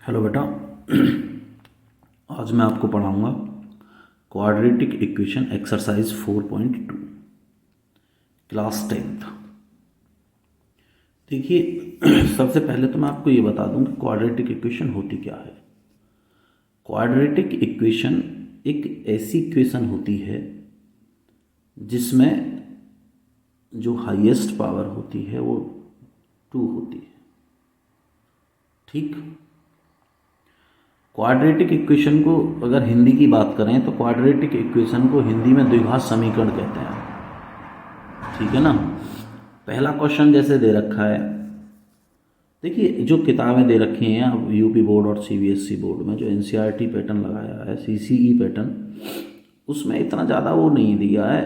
Hello बेटा। आज मैं आपको पढ़ाऊंगा quadratic equation exercise 4.2 class 10th। देखिए, सबसे पहले तो मैं आपको ये बता दूं कि क्वाड्रेटिक इक्वेशन होती क्या है। क्वाड्रेटिक इक्वेशन एक ऐसी इक्वेशन होती है जिसमें जो हाईएस्ट पावर होती है वो 2 होती है। ठीक, क्वाड्रेटिक इक्वेशन को अगर हिंदी की बात करें तो क्वाड्रेटिक इक्वेशन को हिंदी में द्विघात समीकरण कहते हैं। ठीक है ना। पहला क्वेश्चन जैसे दे रखा है, देखिए जो किताबें दे रखी हैं अब यूपी बोर्ड और सीबीएसई बोर्ड में जो एनसीईआरटी पैटर्न लगाया है, सीसीई पैटर्न, उसमें इतना ज़्यादा वो नहीं दिया है,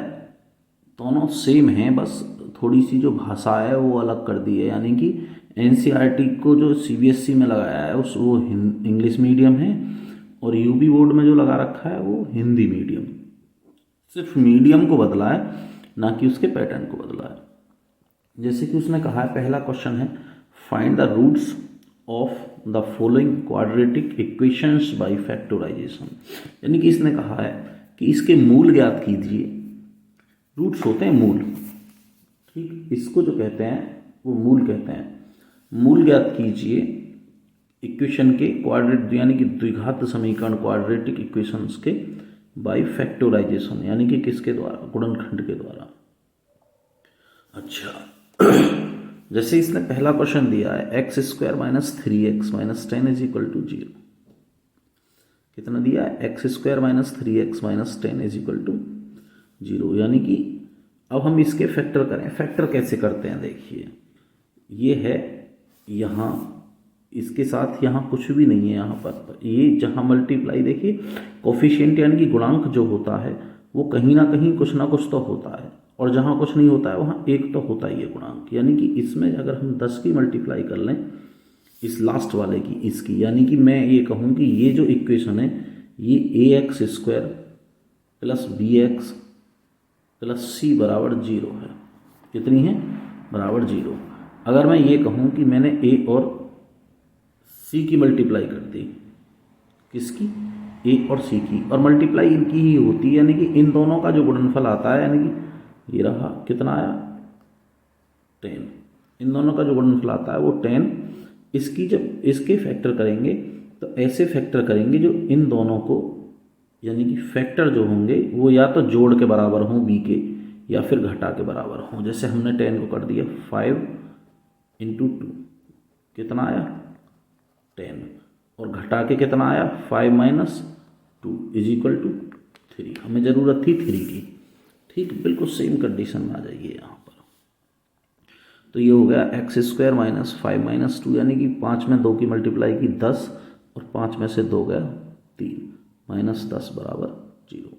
दोनों सेम हैं, बस थोड़ी सी जो भाषा है वो अलग कर दी है। यानी कि एनसीईआरटी को जो सीबीएसई में लगाया है उस वो इंग्लिश मीडियम है और यूपी बोर्ड में जो लगा रखा है वो हिंदी मीडियम। सिर्फ मीडियम को बदला है, ना कि उसके पैटर्न को बदला है। जैसे कि उसने कहा है, पहला क्वेश्चन है find the roots of the following quadratic equations by factorisation. यानी कि इसने कहा है कि इसके मूल ज्ञात कीजिए। रूट्स होते हैं मूल, ठीक, इसको जो कहते हैं वो मूल कहते हैं। मूल ज्ञात कीजिए इक्वेशन के क्वाड्रेट यानी कि द्विघात समीकरण क्वाड्रेटिक इक्वेशंस के बाय फैक्टराइजेशन, यानी कि किसके द्वारा, गुणनखंड के द्वारा। अच्छा, जैसे इसने पहला क्वेश्चन दिया है x square minus 3x minus 10 is equal to 0। कितना दिया है, x square minus 3x minus 10 is equal to 0। यानी कि अब हम इसके फैक्टर करें। फैक्टर कैसे करते हैं, देखिए ये है यहाँ, इसके साथ यहाँ कुछ भी नहीं है, यहाँ पर ये जहाँ मल्टीप्लाई, देखिए कोफिशिएंट यानी कि गुणांक जो होता है वो कहीं ना कहीं कुछ ना कुछ तो होता है, और जहाँ कुछ नहीं होता है वहाँ एक तो होता ही है गुणांक। यानी कि इसमें अगर हम 10 की मल्टीप्लाई कर लें इस लास्ट वाले की, इसकी, यानी कि मैं ये कहूँ कि ये जो इक्वेशन है ये ax square plus bx plus c बराबर 0 है। कितनी है, बराबर 0। अगर मैं ये कहूँ कि मैंने a और c की मल्टीप्लाई कर दी, किसकी, a और c की, और मल्टीप्लाई इनकी ही होती है, यानी कि इन दोनों का जो गुणनफल आता है, यानी कि ये रहा, कितना आया, 10। इन दोनों का जो गुणनफल आता है वो 10। इसकी जब इसके फैक्टर करेंगे तो ऐसे फैक्टर करेंगे जो इन दोनों को, यानी कि फैक्टर जो होंगे वो या तो जोड़ के बराबर हों b के, या फिर घटा के बराबर हों। जैसे हमने 10 को कर दिया 5 इंटू 2, कितना आया 10, और घटा के कितना आया 5 माइनस 2 इज इक्वल टू 3। हमें ज़रूरत थी 3 की। ठीक, बिल्कुल सेम कंडीशन में आ जाइए यहाँ पर। तो ये हो गया एक्स स्क्वायर माइनस 5 माइनस 2, यानी कि 5 में 2 की मल्टीप्लाई की 10, और 5 में से 2 गया 3, माइनस 10 बराबर 0।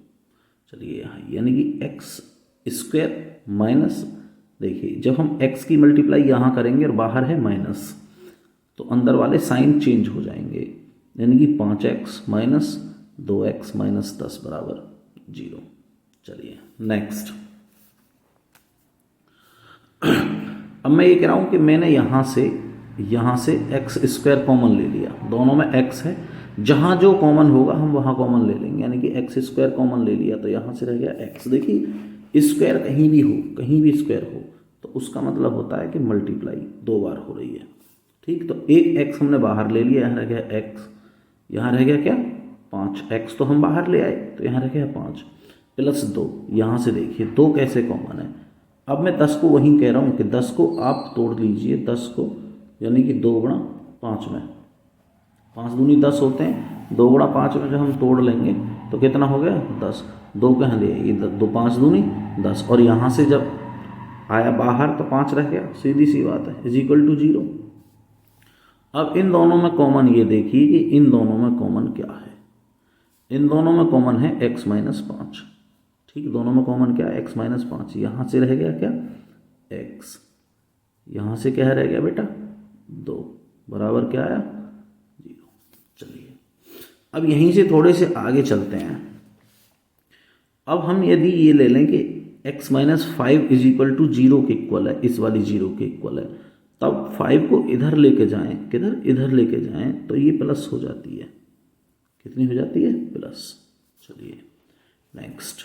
चलिए यहाँ, यानी कि एक्स स्क्वायर माइनस, देखिए जब हम x की मल्टीप्लाई यहाँ करेंगे और बाहर है माइनस, तो अंदर वाले साइन चेंज हो जाएंगे, यानी कि 5x माइनस 2x माइनस 10 बराबर 0। चलिए नेक्स्ट। अब मैं ये कह रहा हूँ कि मैंने यहाँ से एक्स स्क्वायर कॉमन ले लिया, दोनों में x है, जहाँ जो कॉमन होगा हम वहाँ कॉमन ले लेंगे, यानी कि एक्स स्क्वायर कॉमन ले लिया तो यहाँ से रह गया x। देखिए स्क्वायर कहीं भी हो, कहीं भी स्क्वायर हो तो उसका मतलब होता है कि मल्टीप्लाई 2 बार हो रही है। ठीक, तो एक x हमने बाहर ले लिया, यहाँ रह गया x, यहाँ रह गया क्या 5, x तो हम बाहर ले आए तो यहाँ रह गया 5 प्लस 2, यहाँ से देखिए 2 कैसे कॉमन है। अब मैं 10 को वहीं कह रहा हूँ कि 10 को आप तोड़ लीजिए, 10 को, यानी कि 2 गुणा 5 में, 5 दूनी 10 होते हैं, 2 गुणा 5 में जब हम तोड़ लेंगे तो कितना हो गया 10, 2 कहाँ ले आइए, 2 5 दूनी 10, और यहाँ से जब आया बाहर तो 5 रह गया, सीधी सी बात है, इज इक्वल टू 0। अब इन दोनों में कॉमन ये देखिए कि इन दोनों में कॉमन क्या है, इन दोनों में कॉमन है x माइनस 5। ठीक, दोनों में कॉमन क्या है, x माइनस 5। यहाँ से रह गया क्या x, यहाँ से क्या रह गया बेटा 2, बराबर क्या आया 0। चलिए अब यहीं से थोड़े से आगे चलते हैं। अब हम यदि ये ले लें कि x minus 5 is equal to 0 के इक्वल है, इस वाली 0 के इक्वल है, तब 5 को इधर लेके जाएं, किधर, इधर लेके जाएं, तो ये प्लस हो जाती है। कितनी हो जाती है? प्लस। चलिए नेक्स्ट,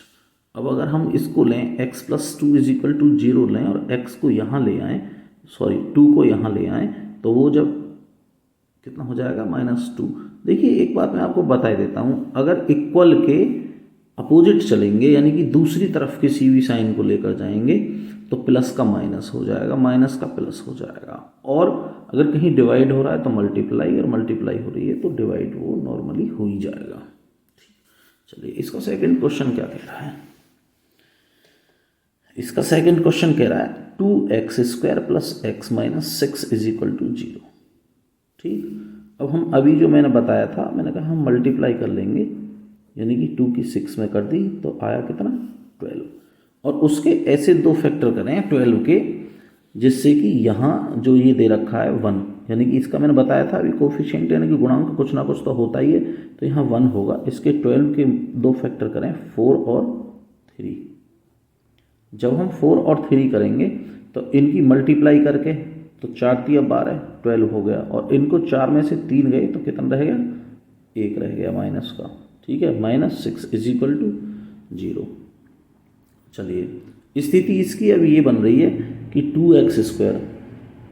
अब अगर हम इसको लें x plus 2 is equal to 0 लें और x को यहाँ ले आएँ, सॉरी 2 को यहाँ ले आएँ, तो वो जब कितना हो जाएगा? -2। देखिए एक बात मैं आपको बता देता हूँ, अगर इक्वल के अपोजिट चलेंगे यानी कि दूसरी तरफ किसी भी साइन को लेकर जाएंगे तो प्लस का माइनस हो जाएगा, माइनस का प्लस हो जाएगा, और अगर कहीं डिवाइड हो रहा है तो मल्टीप्लाई, और मल्टीप्लाई हो रही है तो डिवाइड वो नॉर्मली हो ही जाएगा। चलिए इसका सेकंड क्वेश्चन क्या कह रहा है? इसका सेकंड क्वेश्चन कह रहा है 2x² plus x minus 6 is equal to 0। ठीक, अब हम अभी जो मैंने बताया था, मैंने कहा हम मल्टीप्लाई कर लेंगे, यानी कि 2 की 6 में कर दी तो आया कितना? 12, और उसके ऐसे दो फैक्टर करें 12 के, जिससे कि यहाँ जो ये दे रखा है 1, यानी कि इसका मैंने बताया था अभी कोफिशिएंट यानी कि गुणांक कुछ ना कुछ तो होता ही है, तो यहाँ 1 होगा। इसके 12 के दो फैक्टर करें 4 और 3। जब हम 4 और 3 करेंगे तो इनकी मल्टीप्लाई करके, तो 4 × 12 12 हो गया, और इनको 4 में से 3 गए तो कितना रह गया? 1 रह गया माइनस का। ठीक है, -6 इज इक्वल टू 0। चलिए स्थिति इसकी अब ये बन रही है कि 2x²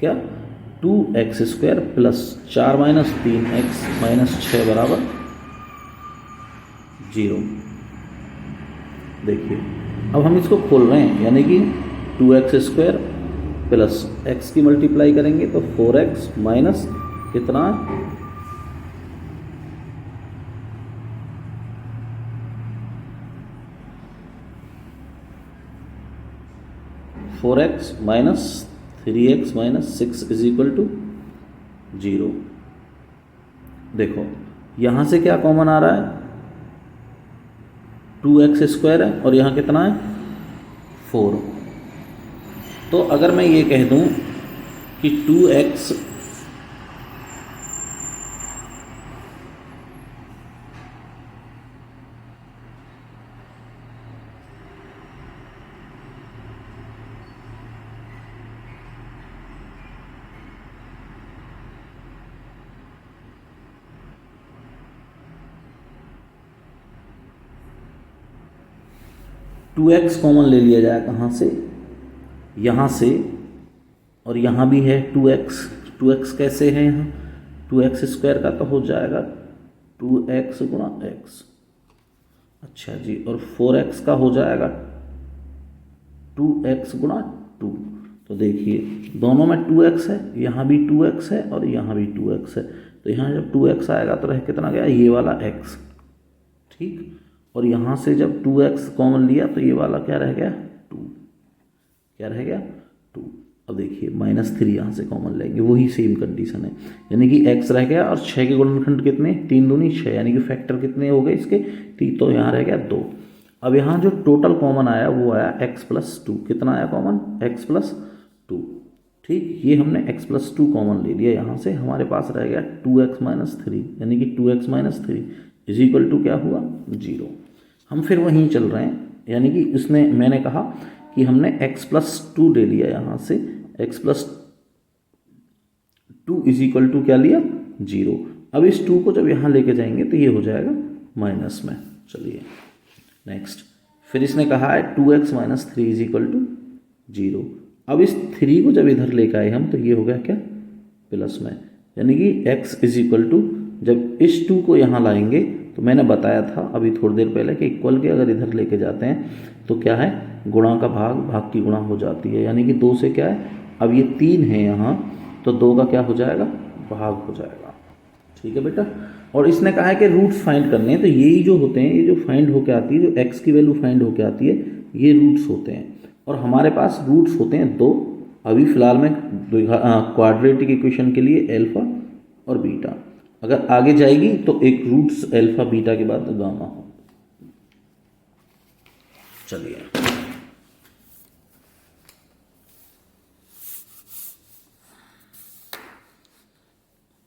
क्या? 2x² plus 4 minus 3x minus 6 बराबर 0। देखिए अब हम इसको खोल रहे हैं, यानी कि 2x² प्लस x की मल्टीप्लाई करेंगे तो 4x माइनस कितना? 4x minus 3x minus 6 is equal to 0। देखो यहाँ से क्या कॉमन आ रहा है? 2x² है और यहाँ कितना है? 4। तो अगर मैं ये कह दूँ कि 2x टू एक्स कॉमन ले लिया जाए, कहाँ से? यहाँ से, और यहाँ भी है 2x। 2x कैसे है? यहाँ 2x² का तो हो जाएगा 2x गुणा x। अच्छा जी, और 4x का हो जाएगा 2x गुणा 2। तो देखिए दोनों में 2x है, यहाँ भी 2x है और यहाँ भी 2x है, तो यहाँ जब 2x आएगा तो रह कितना गया? ये वाला x। ठीक, और यहाँ से जब 2x कॉमन लिया तो ये वाला क्या रह गया? 2। क्या रह गया? 2। अब देखिए -3 यहाँ से कॉमन लेंगे, वही सेम कंडीशन है, यानी कि x रह गया, और 6 के गुणनखंड कितने? 3 दूनी 6, यानी कि फैक्टर कितने हो गए इसके? 3, तो यहाँ रह गया 2। अब यहाँ जो टोटल कॉमन आया वो आया x प्लस 2। कितना आया कॉमन? x plus 2। ठीक, ये हमने x प्लस 2 कॉमन ले लिया, यहाँ से हमारे पास रह गया 2x माइनस 3, यानी कि 2x minus 3 is equal to क्या हुआ? 0। हम फिर वहीं चल रहे हैं, यानी कि इसने, मैंने कहा कि हमने x प्लस 2 ले लिया, यहाँ से x plus 2 is equal to क्या लिया? 0। अब इस 2 को जब यहाँ लेके जाएंगे तो ये हो जाएगा माइनस में। चलिए नेक्स्ट, फिर इसने कहा है 2x minus 3 is equal to 0। अब इस 3 को जब इधर लेकर आए हम तो ये हो गया क्या? प्लस में, यानी कि x इज इक्वल टू, जब इस 2 को यहाँ लाएंगे तो मैंने बताया था अभी थोड़ी देर पहले कि इक्वल के अगर इधर लेके जाते हैं तो क्या है? गुणा का भाग, भाग की गुणा हो जाती है, यानी कि 2 से क्या है? अब ये 3 है यहाँ, तो 2 का क्या हो जाएगा? भाग हो जाएगा। ठीक है बेटा, और इसने कहा है कि रूट्स फाइंड करने हैं, तो यही जो होते हैं, ये जो फाइंड होके आती है, जो x की वैल्यू फाइंड होके आती है, ये रूट्स होते हैं, और हमारे पास रूट्स होते हैं 2। अभी फिलहाल में क्वाड्रेटिक इक्वेशन के लिए अल्फा और बीटा, अगर आगे जाएगी तो एक रूट्स अल्फा बीटा के बाद गामा हो। चलिए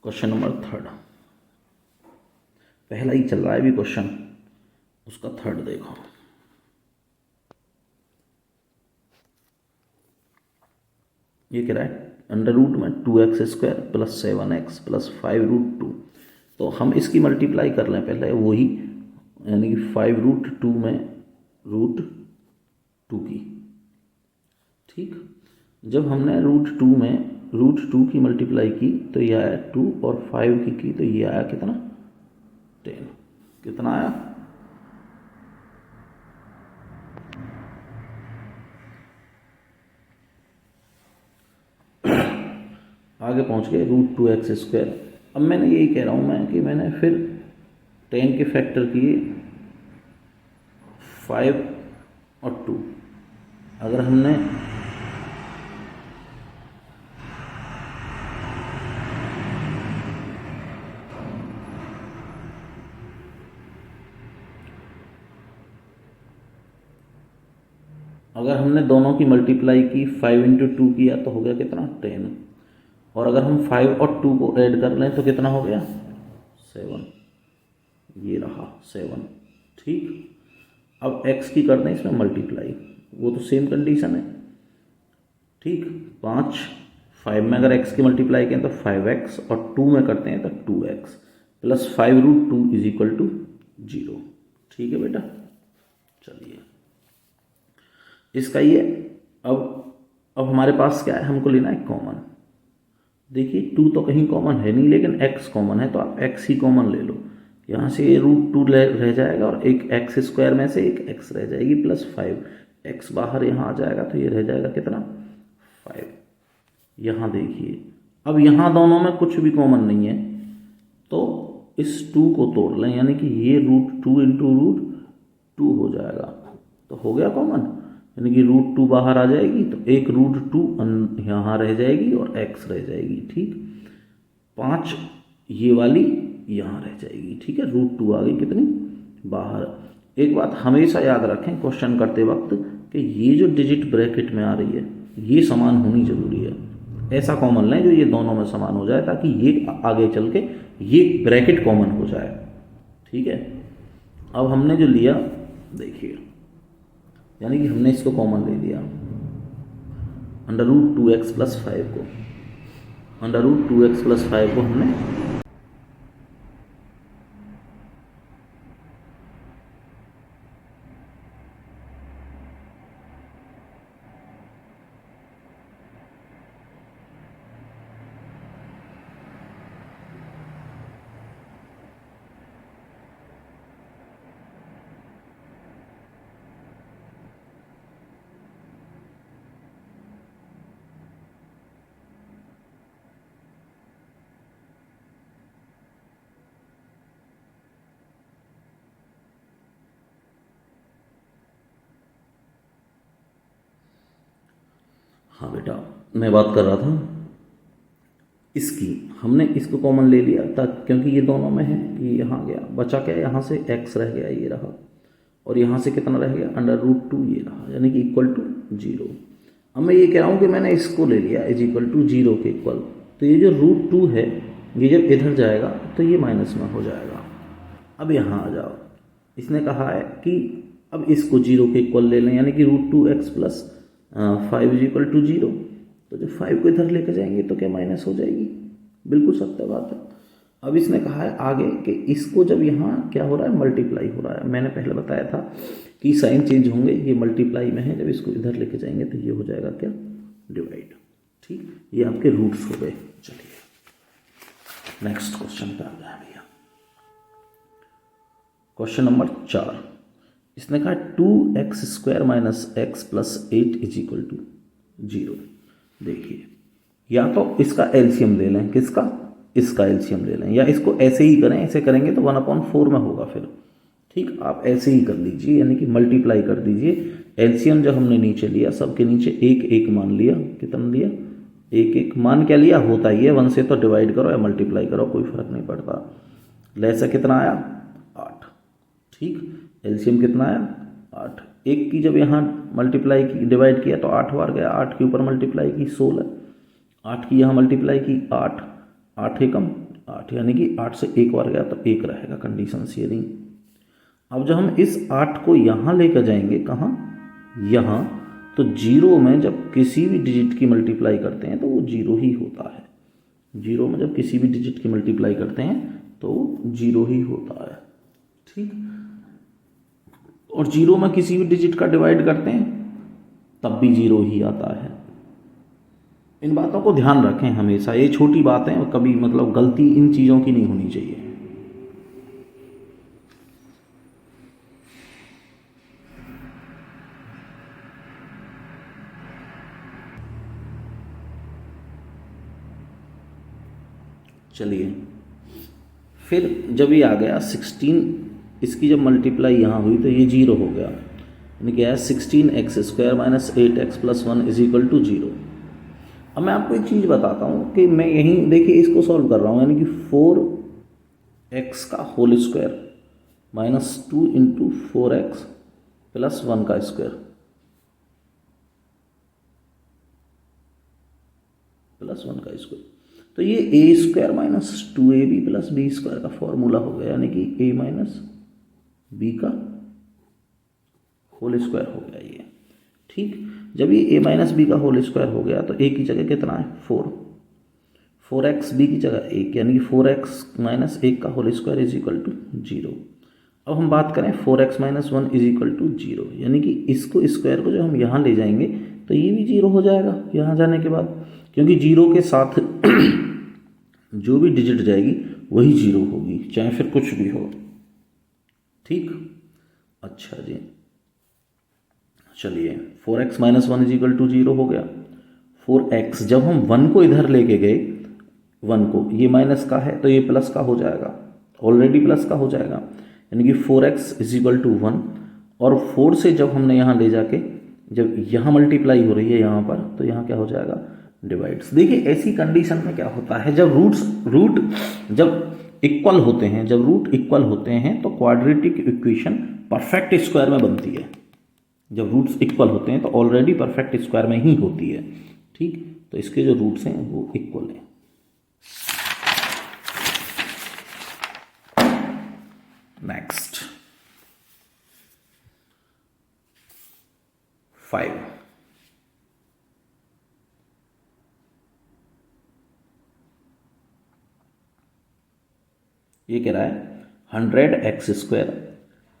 क्वेश्चन नंबर 3, पहला ही चल रहा है अभी क्वेश्चन, उसका 3 देखो। ये कह रहा है अंडर रूट में 2x² प्लस 7x प्लस 5√2। तो हम इसकी मल्टीप्लाई कर लें पहले वही, यानी कि 5√2 में √2 की। ठीक, जब हमने √2 में √2 की मल्टीप्लाई की तो ये आया 2 और 5 की तो ये आया कितना 10। कितना आया? आगे पहुंच गए √2x²। अब मैंने यही कह रहा हूं मैं कि मैंने फिर 10 के फैक्टर किए 5 और 2। अगर हमने दोनों की मल्टीप्लाई की 5 × 2 किया तो हो गया कितना 10। और अगर हम 5 और 2 को ऐड कर लें तो कितना हो गया 7। ये रहा 7। ठीक, अब x की करते हैं इसमें मल्टीप्लाई, वो तो सेम कंडीशन है। ठीक, 5 में अगर x की मल्टीप्लाई करें तो 5x और 2 में करते हैं तो 2x प्लस 5√2 = 0। ठीक है बेटा, चलिए इसका ये अब हमारे पास क्या है, हमको लेना है कॉमन। देखिए 2 तो कहीं कॉमन है नहीं, लेकिन x कॉमन है तो आप x ही कॉमन ले लो। यहाँ से ये √2 रह जाएगा और एक x² में से एक x रह जाएगी प्लस 5x बाहर यहाँ आ जाएगा तो ये रह जाएगा कितना 5। यहाँ देखिए अब यहाँ दोनों में कुछ भी कॉमन नहीं है तो इस 2 को तोड़ लें, यानी कि ये √2 × √2 हो जाएगा तो हो गया कॉमन, यानी कि √2 बाहर आ जाएगी तो एक √2 यहाँ रह जाएगी और x रह जाएगी। ठीक, 5 ये वाली यहाँ रह जाएगी। ठीक है, √2 आ गई कितनी बाहर। एक बात हमेशा याद रखें क्वेश्चन करते वक्त कि ये जो डिजिट ब्रैकेट में आ रही है ये समान होनी जरूरी है। ऐसा कॉमन लें जो ये दोनों में समान हो जाए ताकि ये आगे चल के ये ब्रैकेट कॉमन हो जाए। ठीक है, अब हमने जो लिया देखिए, यानी कि हमने इसको कॉमन ले लिया √2x + 5 को, √2x + 5 को हमने हाँ बेटा मैं बात कर रहा था इसकी, हमने इसको कॉमन ले लिया ताकि क्योंकि ये दोनों में है, ये यहाँ गया बचा क्या, यहाँ से x रह गया ये रहा और यहाँ से कितना रह गया √2 ये रहा, यानी कि = 0। अब मैं ये कह रहा हूँ कि मैंने इसको ले लिया = 0 के इक्वल, तो ये जो √2 है ये जब इधर जाएगा तो ये माइनस में हो जाएगा। अब यहाँ आ जाओ, इसने कहा है कि अब इसको 0 के इक्वल ले लें, यानी कि √2x + 5 = 0। तो जब 5 को इधर लेकर जाएंगे तो क्या माइनस हो जाएगी, बिल्कुल सत्य बात है। अब इसने कहा है आगे कि इसको जब यहाँ क्या हो रहा है मल्टीप्लाई हो रहा है, मैंने पहले बताया था कि साइन चेंज होंगे, ये मल्टीप्लाई में है, जब इसको इधर लेके जाएंगे तो ये हो जाएगा क्या डिवाइड। ठीक, ये आपके रूट्स हो गए। चलिए नेक्स्ट क्वेश्चन पे आ गया भैया, क्वेश्चन नंबर 4। इसने कहा 2x² - x + 8 = 0। देखिए या तो इसका एलसीएम ले लें, किसका, इसका एलसीएम ले लें, या इसको ऐसे ही करें, ऐसे करेंगे तो 1/4 में होगा फिर। ठीक, आप ऐसे ही कर लीजिए, यानी कि मल्टीप्लाई कर दीजिए। एलसीएम जब हमने नीचे लिया सबके नीचे 1 मान लिया, कितना लिया 1 मान, क्या लिया होता ही है 1 से, तो डिवाइड करो या मल्टीप्लाई करो कोई फर्क नहीं पड़ता। लैसा कितना आया 8। ठीक, एलसीएम कितना आया 8। 1 की जब यहाँ मल्टीप्लाई की डिवाइड किया तो 8 बार गया, 8 के ऊपर मल्टीप्लाई की 16, 8 की यहाँ मल्टीप्लाई की 8, 8 एकम 8, यानी कि 8 से 1 बार गया तो 1 रहेगा, कंडीशन शेयरिंग। अब जब हम इस 8 को यहाँ लेकर जाएंगे, कहाँ यहाँ, तो जीरो में जब किसी भी डिजिट की मल्टीप्लाई करते हैं तो वो जीरो ही होता है। जीरो में जब किसी भी डिजिट की मल्टीप्लाई करते हैं तो जीरो ही होता है। ठीक, और जीरो में किसी भी डिजिट का डिवाइड करते हैं तब भी जीरो ही आता है। इन बातों को ध्यान रखें हमेशा, ये छोटी बातें और कभी मतलब गलती इन चीज़ों की नहीं होनी चाहिए। चलिए, फिर जब ये आ गया 16, इसकी जब मल्टीप्लाई यहाँ हुई तो ये जीरो हो गया, यानी क्या है 16x² minus 8x+1 is equal to zero. अब मैं आपको एक चीज़ बताता हूँ कि मैं यहीं देखिए इसको सॉल्व कर रहा हूँ, यानी कि 4x का whole square minus 2 into 4x plus 1 का स्क्वायर प्लस 1 का स्क्वायर, तो ये a² minus 2ab plus b² का फॉर्मूला हो गया, यानी कि a माइनस b का होल स्क्वायर हो गया ये। ठीक, जब ये a माइनस बी का होल स्क्वायर हो गया तो a की जगह कितना है 4x, b की जगह 1, यानी कि 4x माइनस 1 का whole square is equal to zero. अब हम बात करें 4x minus 1 is equal to zero, यानी कि इसको स्क्वायर को जो हम यहाँ ले जाएंगे तो ये भी जीरो हो जाएगा यहाँ जाने के बाद, क्योंकि जीरो के साथ जो भी डिजिट जाएगी वही जीरो होगी, चाहे फिर कुछ भी हो। ठीक, अच्छा जी, चलिए 4x minus 1 is equal to zero हो गया। 4x जब हम 1 को इधर लेके गए, 1 को, ये माइनस का है तो ये प्लस का हो जाएगा, ऑलरेडी प्लस का हो जाएगा, यानी कि 4x इज इक्वल टू 1। और 4 से जब हमने यहाँ ले जाके जब यहाँ मल्टीप्लाई हो रही है यहाँ पर, तो यहाँ क्या हो जाएगा डिवाइड्स। देखिए ऐसी कंडीशन में क्या होता है, जब रूट जब इक्वल होते हैं, जब रूट इक्वल होते हैं तो क्वाड्रेटिक इक्वेशन परफेक्ट स्क्वायर में बनती है। जब रूट्स इक्वल होते हैं तो ऑलरेडी परफेक्ट स्क्वायर में ही होती है। ठीक, तो इसके जो रूट्स हैं वो इक्वल हैं। नेक्स्ट 5, ये कह रहा है 100x²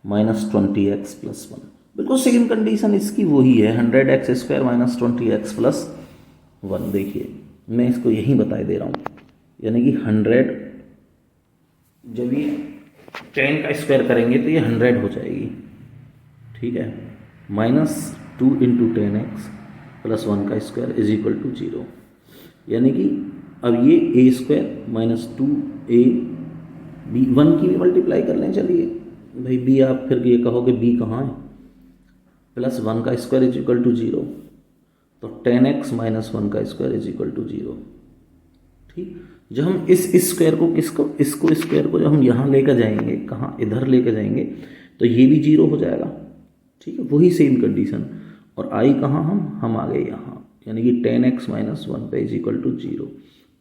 माइनस 20x प्लस 1। बिल्कुल सेम कंडीशन इसकी वही है, 100x² माइनस 20x प्लस 1। देखिए मैं इसको यहीं बताए दे रहा हूँ, यानी कि 100 जब ये 10 का स्क्वायर करेंगे तो ये 100 हो जाएगी। ठीक है, माइनस 2 इंटू 10x प्लस 1 का square is equal to zero, यानी कि अब ये a² माइनस 2a b 1 की भी मल्टीप्लाई कर लें। चलिए भाई b, आप फिर ये कहोगे b कहाँ है, प्लस 1 का square is equal to zero, तो 10x माइनस 1 का square is equal to zero. ठीक, जब हम इस स्क्वायर को इसको स्क्वायर को जब हम यहाँ लेकर जाएंगे, कहाँ इधर लेकर जाएंगे, तो ये भी जीरो हो जाएगा। ठीक है, वही सेम कंडीशन। और आई कहाँ हम आ गए यहाँ, यानी कि 10x माइनस 1 पे इज इक्वल टू जीरो।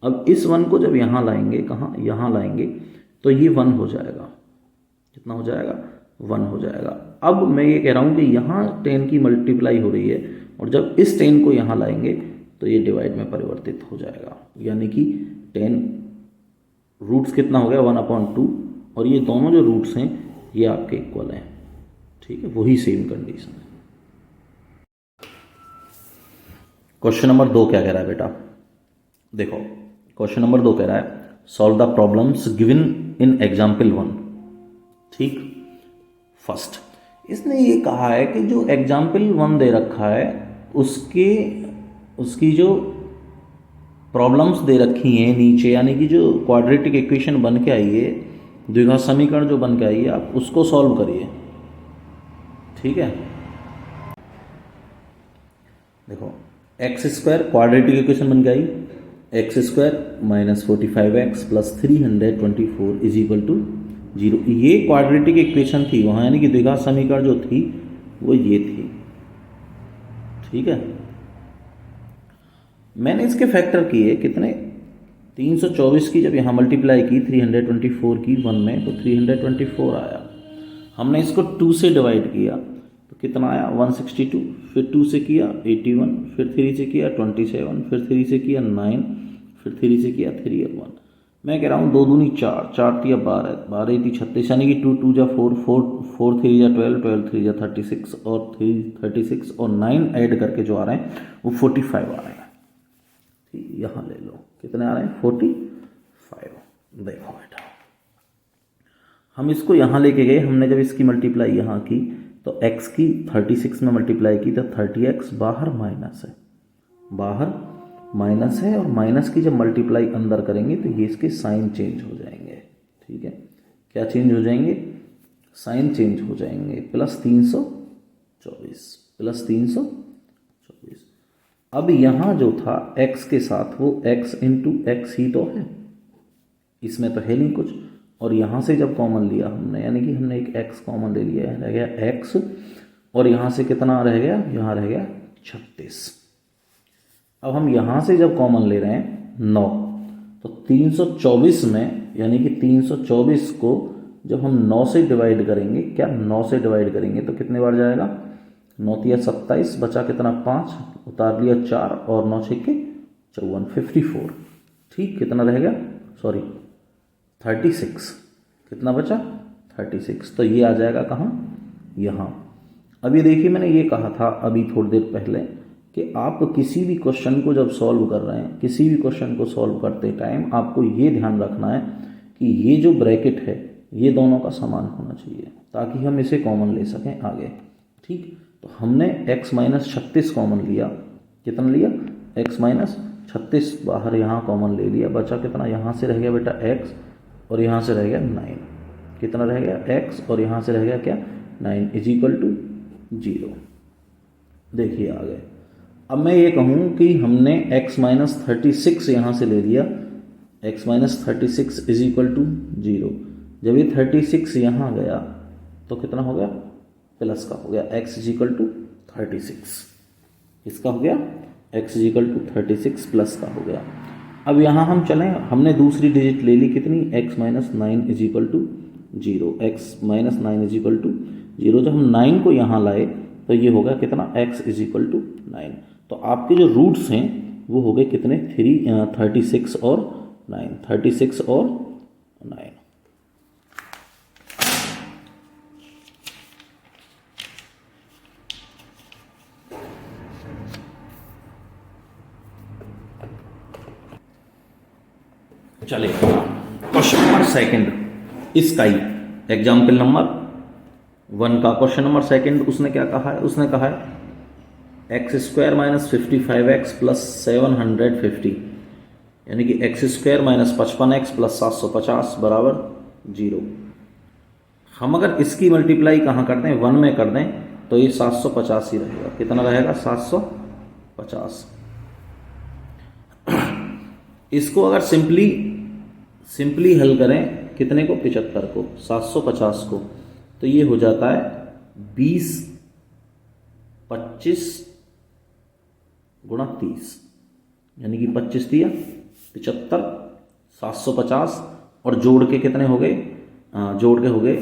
अब इस 1 को जब यहाँ लाएंगे, कहाँ यहाँ लाएंगे, तो ये 1 हो जाएगा। कितना हो जाएगा 1 हो जाएगा। अब मैं ये कह रहा हूँ कि यहाँ 10 की मल्टीप्लाई हो रही है, और जब इस 10 को यहाँ लाएंगे तो ये डिवाइड में परिवर्तित हो जाएगा, यानी कि 10 रूट्स कितना हो गया 1/2, और ये दोनों जो रूट्स हैं ये आपके इक्वल हैं। ठीक है, वही सेम कंडीशन है। क्वेश्चन नंबर 2 क्या कह रहा है बेटा, देखो क्वेश्चन नंबर 2 कह रहा है solve the problems given in example 1। ठीक, फर्स्ट इसने ये कहा है कि जो एग्जाम्पल 1 दे रखा है उसकी जो प्रॉब्लम्स दे रखी हैं नीचे, यानी कि जो क्वाड्रेटिक इक्वेशन बन के आई है, द्विघात समीकरण जो बन के आई है, आप उसको सॉल्व करिए। ठीक है, देखो x² क्वाड्रेटिक इक्वेशन बन के आई, x² minus 45x plus 324 is equal to zero. ये क्वाड्रेटिक इक्वेशन थी वहाँ, यानी कि द्विघात समीकरण जो थी वो ये थी। ठीक है, मैंने इसके फैक्टर किए कितने, 324 की जब यहाँ मल्टीप्लाई की 324 की 1 में, तो 324 आया। हमने इसको 2 से डिवाइड किया तो कितना आया 162, फिर 2 से किया 81, फिर 3 से किया 27, फिर 3 से किया 9, फिर 3 से किया 3 और 1। मैं कह रहा हूँ 2 दूनी 4, 4 तिया 12, 12 ती 36, यानी कि 2 2 जा 4, 4 3 जा 12, 12 3 जा 36 और 3 36 और 9 ऐड करके जो आ रहे हैं वो 45 आ रहे हैं। ठीक, यहाँ ले लो कितने आ रहे हैं 45। देखो बेटा, हम इसको यहाँ लेके गए, हमने जब इसकी मल्टीप्लाई यहाँ की तो x की 36 में मल्टीप्लाई की तो 30x बाहर माइनस है, बाहर माइनस है, और माइनस की जब मल्टीप्लाई अंदर करेंगे तो ये इसके साइन चेंज हो जाएंगे। ठीक है, क्या चेंज हो जाएंगे, साइन चेंज हो जाएंगे, प्लस 324, प्लस 324। अब यहाँ जो था x के साथ वो x इंटू एक्स ही तो है, इसमें तो है नहीं कुछ, और यहाँ से जब कॉमन लिया हमने, यानी कि हमने एक x कॉमन ले लिया है, रह गया x, और यहाँ से कितना रह गया, यहाँ रह गया 36। अब हम यहाँ से जब कॉमन ले रहे हैं 9, तो 324 में, यानी कि 324 को जब हम 9 से डिवाइड करेंगे, क्या 9 से डिवाइड करेंगे तो कितने बार जाएगा, 9 तिया 27, बचा कितना 5, उतार लिया 4 और 9 6 के 54, 54। ठीक, कितना रह गया, सॉरी 36, कितना बचा 36, तो ये आ जाएगा कहाँ, यहाँ। अभी देखिए मैंने ये कहा था अभी थोड़ी देर पहले कि आप किसी भी क्वेश्चन को जब सॉल्व कर रहे हैं, किसी भी क्वेश्चन को सॉल्व करते टाइम आपको ये ध्यान रखना है कि ये जो ब्रैकेट है ये दोनों का समान होना चाहिए ताकि हम इसे कॉमन ले सकें आगे। ठीक, तो हमने x माइनस 36 कॉमन लिया, कितना लिया x माइनस 36, बाहर यहाँ कॉमन ले लिया, बचा कितना, यहाँ से रह गया बेटा x और यहाँ से रह गया 9, कितना रह गया x और यहाँ से रह गया क्या 9 इज इक्वल टू 0। देखिए आ गए। अब मैं ये कहूँ कि हमने x माइनस 36 यहाँ से ले लिया, x minus 36 is equal to 0। जब ये 36 यहाँ गया तो कितना हो गया, प्लस का हो गया, x इज इक्वल टू 36, इसका हो गया x is equal to 36 plus का हो गया। अब यहाँ हम चलें, हमने दूसरी डिजिट ले ली कितनी, x minus 9 is equal to 0, x minus 9 is equal to 0। जब हम 9 को यहाँ लाए तो ये होगा कितना, x इज इक्वल टू 9। तो आपके जो रूट्स हैं वो हो गए कितने, 36 और 9, 36 और 9। चलिए क्वेश्चन नंबर सेकंड, इसका ही एग्जाम्पल नंबर 1 का क्वेश्चन नंबर सेकंड, उसने क्या कहा है, उसने कहा है x square minus 55x plus 750, यानी कि x square minus 55x plus 750 बराबर 0। हम अगर इसकी मल्टीप्लाई कहाँ कर दें, 1 में कर दें तो ये 750 ही रहेगा, कितना रहेगा 750। इसको अगर सिंपली हल करें कितने को, 75 को, 750 को, तो ये हो जाता है 20 25 गुणा 30, यानी कि 25 दिया 75, 750 और जोड़ के कितने हो गए, जोड़ के हो गए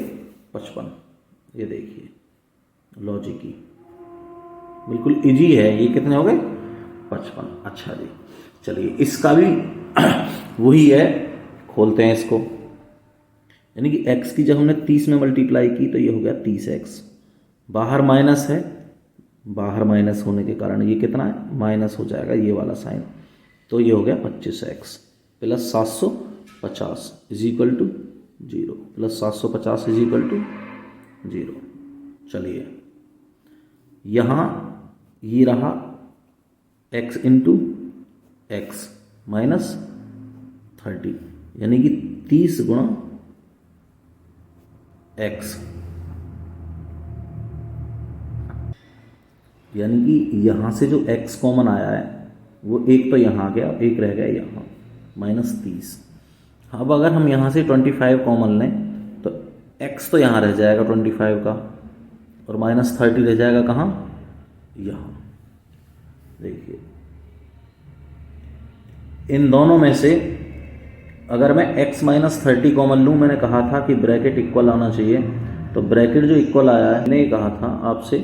55। ये देखिए लॉजिक ही बिल्कुल इजी है, ये कितने हो गए 55। अच्छा जी, चलिए इसका भी वही है, खोलते हैं इसको, यानी कि x की जब हमने 30 में मल्टीप्लाई की तो ये हो गया 30x, बाहर माइनस है, बाहर माइनस होने के कारण ये कितना है, माइनस हो जाएगा ये वाला साइन, तो ये हो गया 25x plus 750 is equal to 0, plus 750 is equal to 0। चलिए यहाँ ये रहा x इंटू एक्स माइनस 30, यानी कि 30 गुणा x, यानी कि यहाँ से जो x कॉमन आया है वो एक तो यहाँ आ गया, एक रह गया यहाँ माइनस 30। अब अगर हम यहाँ से 25 कॉमन लें तो x तो यहाँ रह जाएगा 25 का, और माइनस 30 रह जाएगा कहाँ, यहाँ। देखिए इन दोनों में से अगर मैं x माइनस 30 कॉमन लूँ, मैंने कहा था कि ब्रैकेट इक्वल आना चाहिए, तो ब्रैकेट जो इक्वल आया है, मैंने कहा था आपसे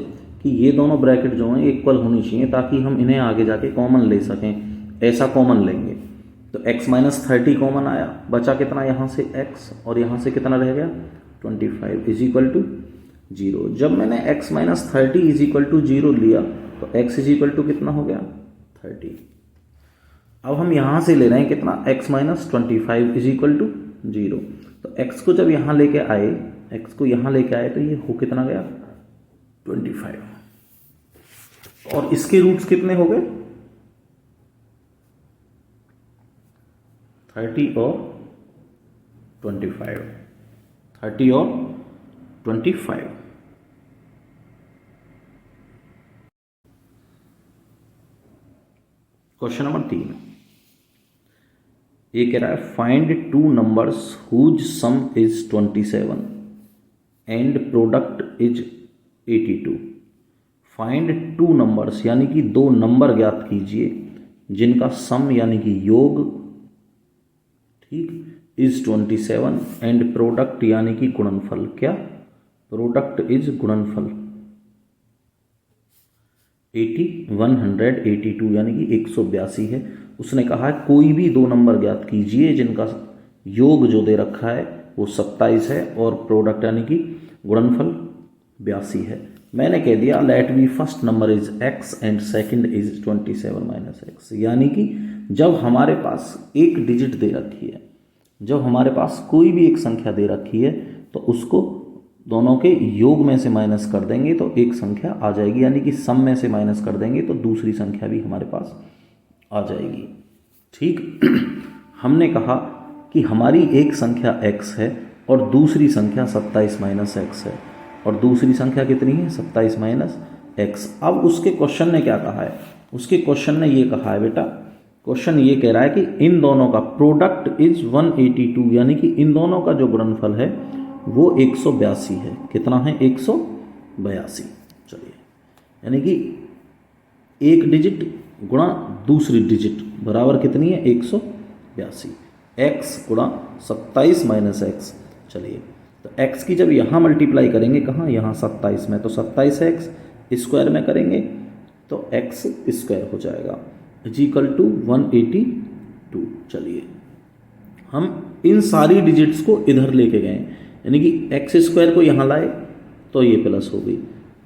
कि ये दोनों ब्रैकेट जो हैं इक्वल होनी चाहिए ताकि हम इन्हें आगे जाके कॉमन ले सकें। ऐसा कॉमन लेंगे तो x माइनस 30 कॉमन आया, बचा कितना यहाँ से x और यहाँ से कितना रह गया 25 इज इक्वल टू 0। जब मैंने x minus 30 is equal to 0 लिया तो x इज इक्वल टू कितना हो गया 30। अब हम यहाँ से ले रहे हैं कितना x minus 25 is equal to 0। तो x को जब यहाँ लेके आए, x को यहाँ लेके आए तो ये हो कितना गया 25 और इसके रूट्स कितने हो गए 30 और 25, 30 और 25। क्वेश्चन नंबर 3 ये कह रहा है find two numbers whose sum is 27 and product is 82। Find two numbers यानी कि दो नंबर ज्ञात कीजिए जिनका सम यानी कि योग, ठीक, इज 27 एंड प्रोडक्ट यानी कि गुणनफल, क्या प्रोडक्ट इज गुणनफल 182 यानी कि 182 है। उसने कहा है कोई भी दो नंबर ज्ञात कीजिए जिनका योग जो दे रखा है वो 27 है और प्रोडक्ट यानी कि गुणनफल 82 है। मैंने कह दिया let be first number is x and second is 27 minus x, यानी कि जब हमारे पास एक डिजिट दे रखी है, जब हमारे पास कोई भी एक संख्या दे रखी है तो उसको दोनों के योग में से माइनस कर देंगे तो एक संख्या आ जाएगी, यानी कि सम में से माइनस कर देंगे तो दूसरी संख्या भी हमारे पास आ जाएगी। ठीक हमने कहा कि हमारी एक संख्या x है और दूसरी संख्या 27 माइनस x है और दूसरी संख्या कितनी है 27 माइनस x। अब उसके क्वेश्चन ने क्या कहा है, उसके क्वेश्चन ने ये कहा है बेटा, क्वेश्चन ये कह रहा है कि इन दोनों का प्रोडक्ट इज 182, यानी कि इन दोनों का जो गुणनफल है वो 182 है। कितना है 182। चलिए यानी कि एक डिजिट गुणा दूसरी डिजिट बराबर कितनी है 182, x गुणा 27 माइनस x। चलिए तो x की जब यहाँ मल्टीप्लाई करेंगे कहाँ, यहाँ 27 में, तो 27x स्क्वायर में करेंगे तो x स्क्वायर हो जाएगा इजिकल टू 182। चलिए हम इन सारी डिजिट्स को इधर लेके गए, यानी कि x स्क्वायर को यहाँ लाए तो ये प्लस हो गई,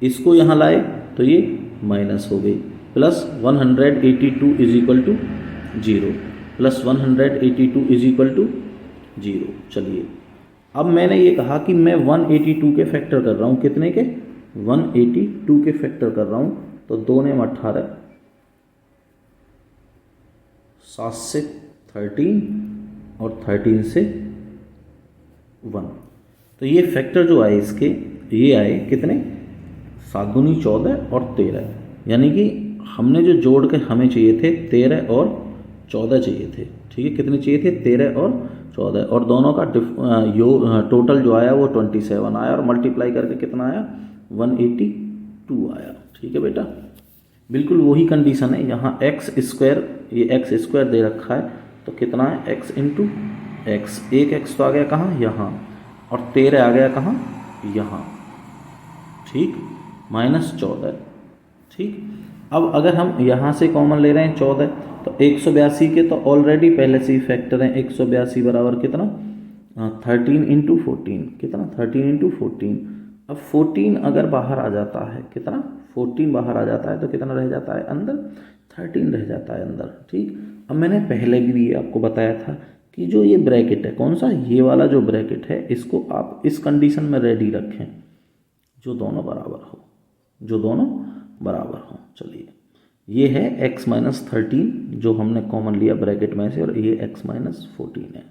इसको यहाँ लाए तो ये माइनस हो गई, plus 182 is equal to 0, plus 182 is equal to 0। चलिए अब मैंने ये कहा कि मैं 182 के फैक्टर कर रहा हूँ, कितने के 182 के फैक्टर कर रहा हूँ, तो 2 ने 18, 7 से 13 और 13 से 1, तो ये फैक्टर जो आए इसके ये आए कितने 7 दूनी 14 और 13, यानी कि हमने जो जोड़ के हमें चाहिए थे 13 और 14 चाहिए थे। ठीक है, कितने चाहिए थे 13 और 14, और दोनों का टोटल जो आया वो 27 आया और मल्टीप्लाई करके कितना आया 182 आया। ठीक है बेटा, बिल्कुल वही कंडीशन है, यहाँ एक्स स्क्वायर, ये एक्स स्क्वायर दे रखा है तो कितना है एक्स इंटू एक्स, एक एक्स तो आ गया कहाँ यहाँ और 13 आ गया कहाँ यहाँ, ठीक, माइनस 14। ठीक, अब अगर हम यहाँ से कॉमन ले रहे हैं 14 तो 182 के तो ऑलरेडी पहले से ही फैक्टर हैं, 182 बराबर कितना 13 इंटू 14, कितना 13 इंटू 14। अब 14 अगर बाहर आ जाता है, कितना 14 बाहर आ जाता है तो कितना रह जाता है अंदर 13 रह जाता है अंदर। ठीक, अब मैंने पहले भी आपको बताया था कि जो ये ब्रैकेट है, कौन सा, ये वाला जो ब्रैकेट है, इसको आप इस कंडीशन में रेडी रखें जो दोनों बराबर हो, जो दोनों बराबर हो। चलिए ये है x माइनस 13 जो हमने कॉमन लिया ब्रैकेट में से, और ये x माइनस 14 है।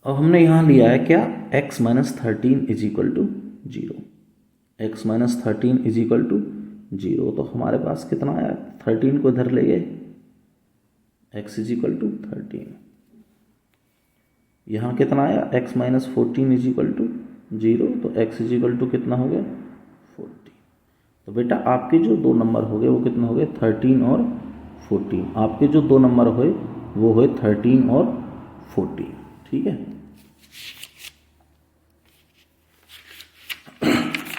अब हमने यहाँ लिया है क्या x minus 13 is equal to 0, x minus 13 is equal to 0, तो हमारे पास कितना आया 13 को इधर ले गए, x इज इक्वल टू 13, यहाँ कितना आया x minus 14 is equal to 0, तो x इज इक्वल टू कितना हो गया 40। तो बेटा आपके जो दो नंबर हो गए वो कितने हो गए 13 और 14, आपके जो दो नंबर हुए वो हुए 13 और 14। ठीक है,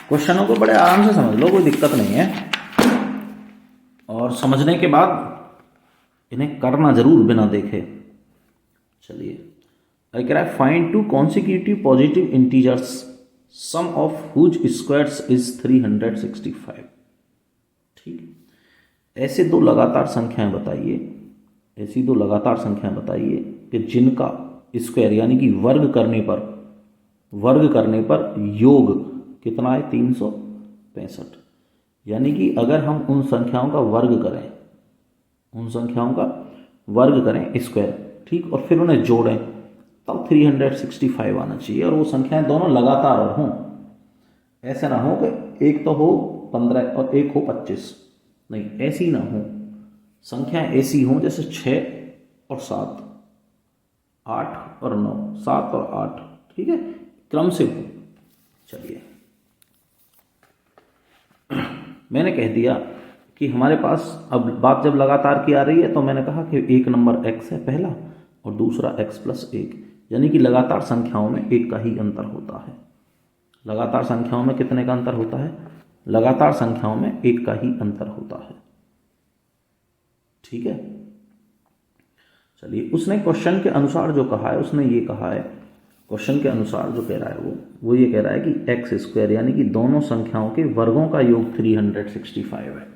क्वेश्चनों को बड़े आराम से समझ लो, कोई दिक्कत नहीं है, और समझने के बाद इन्हें करना जरूर बिना देखे। चलिए, अरे कह रहा है find two consecutive positive integers sum of whose squares is 365। ठीक, ऐसे दो लगातार संख्याएं बताइए, ऐसी दो लगातार संख्याएं बताइए कि जिनका स्क्वायर यानी कि वर्ग करने पर योग कितना है 365। यानी कि अगर हम उन संख्याओं का वर्ग करें स्क्वायर, ठीक, और फिर उन्हें जोड़ें तब 365 आना चाहिए। और वो संख्याएं दोनों लगातार और हों, ऐसे ना हो कि एक तो हो 15 और एक हो 25, नहीं, ऐसी ना हो। संख्याएं ऐसी हों जैसे 6 और 7, 8 और 9, 7 और 8, ठीक है, क्रम से हो। चलिए, मैंने कह दिया कि हमारे पास अब बात जब लगातार की आ रही है तो मैंने कहा कि एक नंबर x है पहला और दूसरा x+1, यानी कि लगातार संख्याओं में एक का ही अंतर होता है। लगातार संख्याओं में कितने का अंतर होता है? लगातार संख्याओं में एक का ही अंतर होता है। ठीक है, चलिए, उसने क्वेश्चन के अनुसार जो कहा है, उसने ये कहा है, क्वेश्चन के अनुसार जो कह रहा है वो ये कह रहा है कि एक्स स्क्वायर यानी कि दोनों संख्याओं के वर्गों का योग 365 है।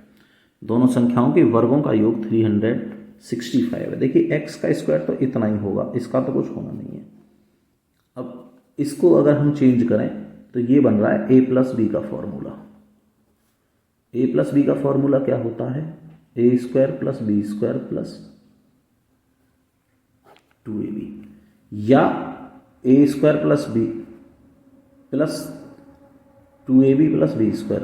दोनों संख्याओं के वर्गों का योग 365 है। देखिए, एक्स का स्क्वायर तो इतना ही होगा, इसका तो कुछ होना नहीं है। अब इसको अगर हम चेंज करें तो ये बन रहा है a+b का फॉर्मूला। a+b का फॉर्मूला क्या होता है? a² + b² + 2ab, या a² + b + 2ab + b²।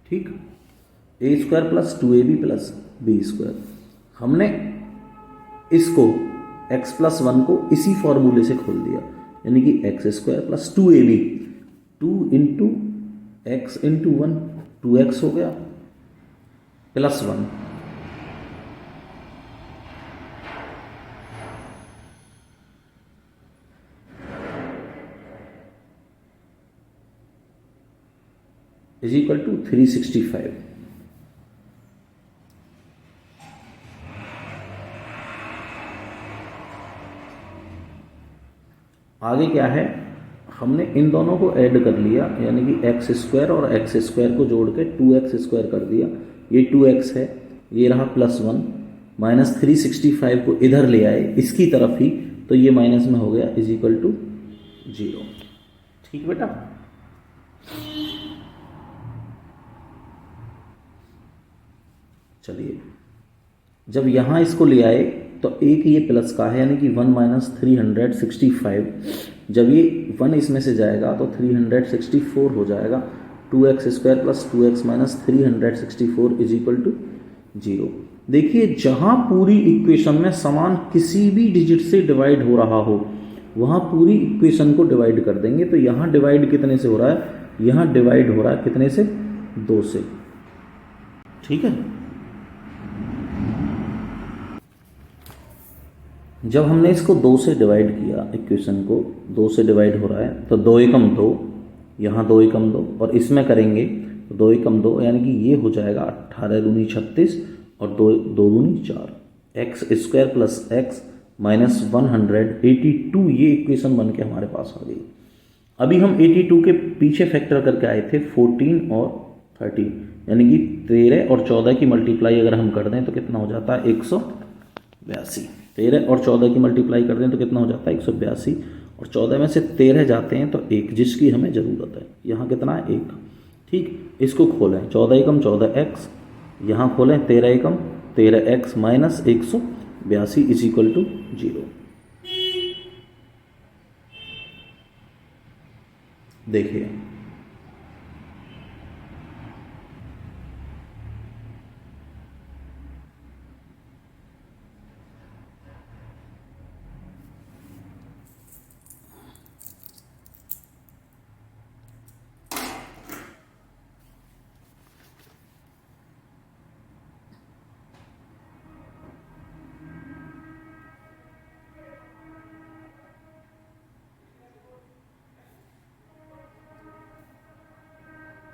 ठीक, a² + 2ab + b²। हमने इसको x+1 को इसी फॉर्मूले से खोल दिया, यानी कि x² + 2ab, 2 × x × 1, 2x हो गया, +1, = 365। आगे क्या है, हमने इन दोनों को ऐड कर लिया, यानी कि x² और x² को जोड़ के 2x² कर दिया। ये 2x है, ये रहा +1, -365 को इधर ले आए इसकी तरफ ही, तो ये माइनस में हो गया, = 0। ठीक बेटा, चलिए, जब यहाँ इसको ले आए तो एक ये प्लस का है, यानी कि 1 - 365, जब ये 1 इसमें से जाएगा तो 364 हो जाएगा। 2x² + 2x - 364 = 0। देखिए, जहाँ पूरी इक्वेशन में समान किसी भी डिजिट से डिवाइड हो रहा हो वहाँ पूरी इक्वेशन को डिवाइड कर देंगे। तो यहाँ डिवाइड कितने से हो रहा है? यहाँ डिवाइड हो रहा है कितने से? 2 से। ठीक है, जब हमने इसको 2 से डिवाइड किया, इक्वेशन को 2 से डिवाइड हो रहा है, तो 2 × 2, यहाँ 2 × 2, और इसमें करेंगे तो 2 × 2, यानी कि ये हो जाएगा 18 दूनी 36 और 2 दूनी 4, x² + x - 182, ये इक्वेशन बन के हमारे पास आ गई। अभी हम 82 के पीछे फैक्टर करके आए थे 14 और 13, यानी कि 13 और 14 की मल्टीप्लाई अगर हम कर दें तो कितना हो जाता है? 182। 13 और 14 की मल्टीप्लाई कर दें तो कितना हो जाता है? 182, और 14 में से 13 जाते हैं तो 1, जिसकी हमें ज़रूरत है। यहाँ कितना है? 1। ठीक, इसको खोलें, 14 × 14x, यहाँ खोलें 13 × 13x - 182 = 0। देखिए,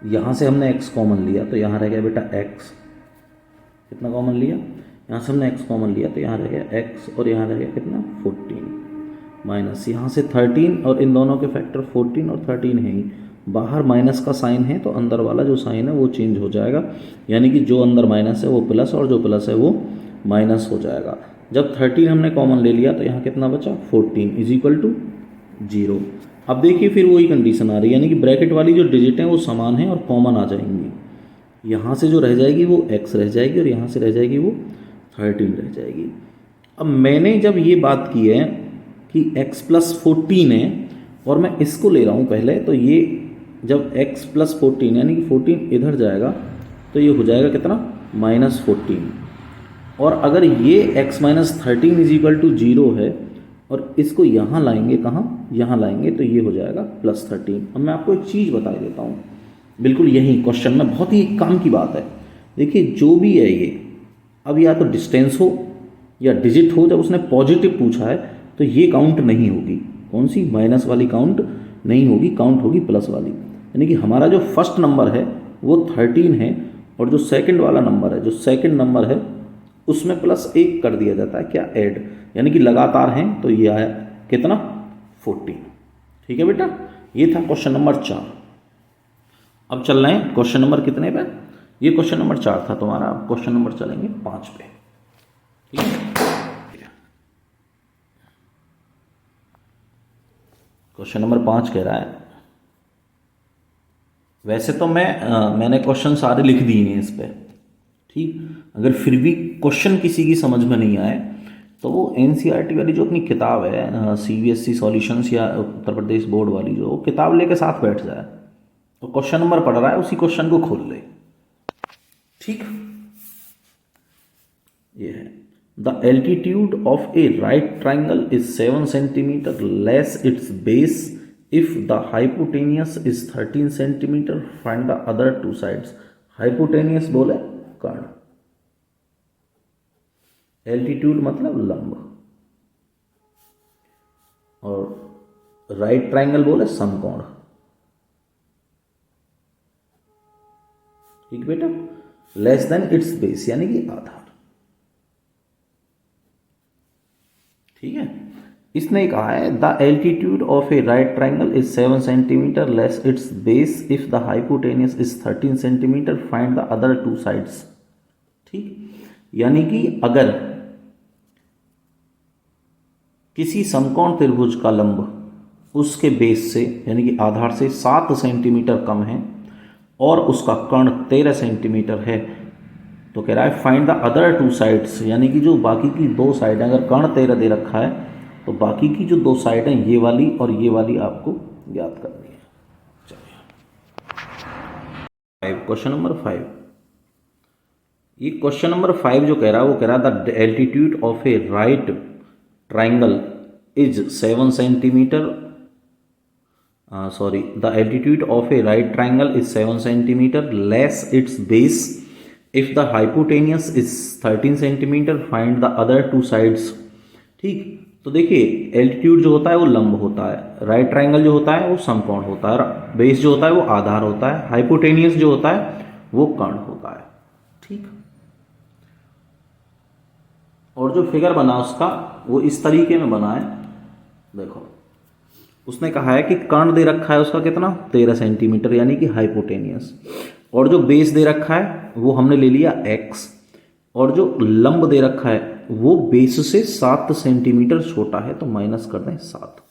यहाँ से हमने x कॉमन लिया तो यहाँ रह गया बेटा x, कितना कॉमन लिया, यहाँ से हमने x कॉमन लिया तो यहाँ रह गया x और यहाँ रह गया कितना 14 माइनस यहाँ से 13 और इन दोनों के फैक्टर 14 और 13 है ही, बाहर माइनस का साइन है तो अंदर वाला जो साइन है वो चेंज हो जाएगा, यानी कि जो अंदर माइनस है वो प्लस और जो प्लस है वो माइनस हो जाएगा। जब 13 हमने कॉमन ले लिया तो यहाँ कितना बचा 14 इज इक्वल टू 0। अब देखिए फिर वही कंडीशन आ रही है, यानी कि ब्रैकेट वाली जो डिजिट हैं वो समान हैं और कॉमन आ जाएंगी। यहाँ से जो रह जाएगी वो x रह जाएगी और यहाँ से रह जाएगी वो 13 रह जाएगी। अब मैंने जब ये बात की है कि x प्लस 14 है और मैं इसको ले रहा हूँ पहले, तो ये जब x प्लस 14 यानी कि 14 इधर जाएगा तो ये हो जाएगा कितना -14, और अगर ये x minus 13 is equal to 0 है और इसको यहाँ लाएंगे, कहाँ यहाँ लाएंगे, तो ये हो जाएगा +13। अब मैं आपको एक चीज़ बता देता हूँ, बिल्कुल यही क्वेश्चन में बहुत ही काम की बात है। देखिए जो भी है ये, अब या तो डिस्टेंस हो या डिजिट हो, जब उसने पॉजिटिव पूछा है तो ये काउंट नहीं होगी, कौन सी माइनस वाली काउंट नहीं होगी, काउंट होगी प्लस वाली। यानी कि हमारा जो फर्स्ट नंबर है वो 13 है और जो सेकंड वाला नंबर है, जो सेकंड नंबर है उसमें +1 कर दिया जाता है, क्या ऐड, यानी कि लगातार हैं तो ये आया कितना 14। ठीक है बेटा, ये था क्वेश्चन नंबर 4। अब चल रहे हैं क्वेश्चन नंबर कितने पे, ये क्वेश्चन नंबर 4 था तुम्हारा, अब क्वेश्चन नंबर चलेंगे 5 पे। ठीक है, क्वेश्चन नंबर 5 कह रहा है, वैसे तो मैंने क्वेश्चन सारे लिख दिए हैं इस पे, ठीक, अगर फिर भी क्वेश्चन किसी की समझ में नहीं आए तो वो एनसीईआरटी वाली जो अपनी किताब है सीबीएसई सॉल्यूशंस या उत्तर प्रदेश बोर्ड वाली, जो किताब लेके साथ बैठ जाए, तो क्वेश्चन नंबर पढ़ रहा है उसी क्वेश्चन को खोल ले। ठीक, ये है, the altitude of A right triangle is 7 centimetre less it's base if the hypotenuse is 13 centimetre, find the other two sides. Hypotenuse बोले कर्ण, एल्टीट्यूड मतलब लंब, और राइट ट्राइंगल बोले समकोण। ठीक बेटा, लेस देन इट्स बेस यानी कि आधार। ठीक है, इसने कहा है the altitude of A right triangle is 7 centimetre less it's base if the hypotenuse is 13 centimetre, find the other two sides. ठीक, यानी कि अगर किसी समकोण त्रिभुज का लंब उसके बेस से यानी कि आधार से 7 सेंटीमीटर कम है और उसका कर्ण 13 सेंटीमीटर है, तो कह रहा है find the other two sides, यानी कि जो बाकी की दो साइड हैं, अगर कर्ण 13 दे रखा है तो बाकी की जो दो साइड हैं ये वाली और ये वाली आपको ज्ञात करनी है। चलिए क्वेश्चन नंबर 5, ये क्वेश्चन नंबर 5 जो कह रहा है वो कह रहा है the altitude of A right triangle is 7 centimetre, the altitude of a right triangle is 7 centimeter less its base if the hypotenuse is 13 centimeter, find the other two sides। ठीक, तो देखिए एल्टीट्यूड जो होता है वो लंब होता है, राइट ट्राइंगल जो होता है वो समकोण होता है, बेस जो होता है वो आधार होता है, हाइपोटेनियस जो होता है वो कर्ण होता है। ठीक, और जो फिगर बना उसका वो इस तरीके में बना है, देखो उसने कहा है कि कर्ण दे रखा है उसका कितना 13 सेंटीमीटर यानी कि हाइपोटेनियस, और जो बेस दे रखा है वो हमने ले लिया x, और जो लंब दे रखा है वो बेस से 7 सेंटीमीटर छोटा है तो माइनस कर दें 7।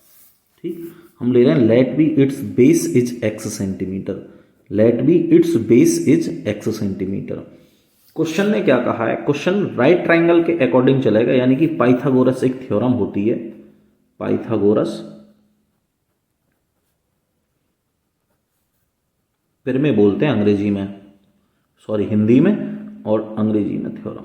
ठीक, हम ले रहे हैं let be its base is x centimetre, let be its base is x centimetre. Question ने क्या कहा है, क्वेश्चन राइट ट्राइंगल के अकॉर्डिंग चलेगा, यानी कि पाइथागोरस एक थ्योरम होती है, पाइथागोरस फिर में बोलते हैं अंग्रेजी में, सॉरी हिंदी में और अंग्रेजी में थ्योरम।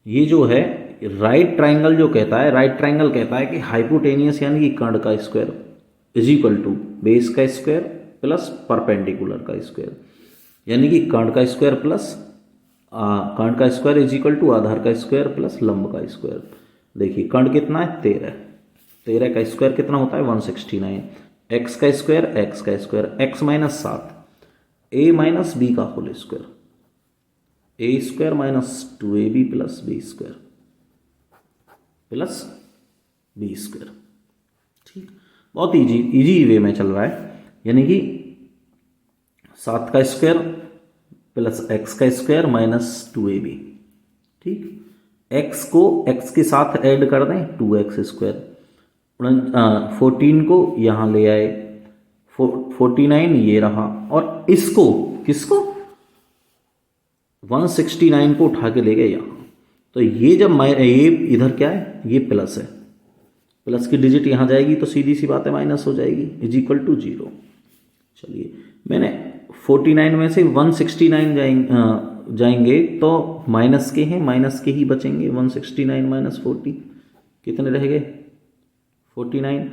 ये जो है राइट ट्राइंगल जो कहता है, राइट ट्राइंगल कहता है कि हाइपोटेनियस यानी कि कर्ण का square is equal to base का स्क्वायर प्लस परपेंडिकुलर का स्क्वायर, यानी कि कर्ण का स्क्वायर प्लस कर्ण का स्क्वायर इज इक्वल टू आधार का स्क्वायर प्लस लंब का स्क्वायर। देखिए कर्ण कितना है 13, 13 का स्क्वायर कितना होता है 169, एक्स का स्क्वायर, एक्स का square, X minus 7, A minus B का whole square, A square minus 2ab plus B square plus B square. ठीक, बहुत इजी इजी वे में चल रहा है, यानी कि 7 का स्क्वायर प्लस एक्स का स्क्वायर माइनस 2ab। ठीक, एक्स को एक्स के साथ ऐड कर दें 2x स्क्वायर, 14 को यहाँ ले आए, 49 ये रहा, और इसको किसको 169 को उठा के ले गए यहाँ। तो ये जब ये इधर क्या है, ये प्लस है, प्लस की डिजिट यहाँ जाएगी तो सीधी सी बात है माइनस हो जाएगी, इज इक्वल टू 0। चलिए, मैंने 49 में से 169 जाएंगे तो माइनस के हैं, माइनस के ही बचेंगे। 169 माइनस 40 कितने रह गए, 49,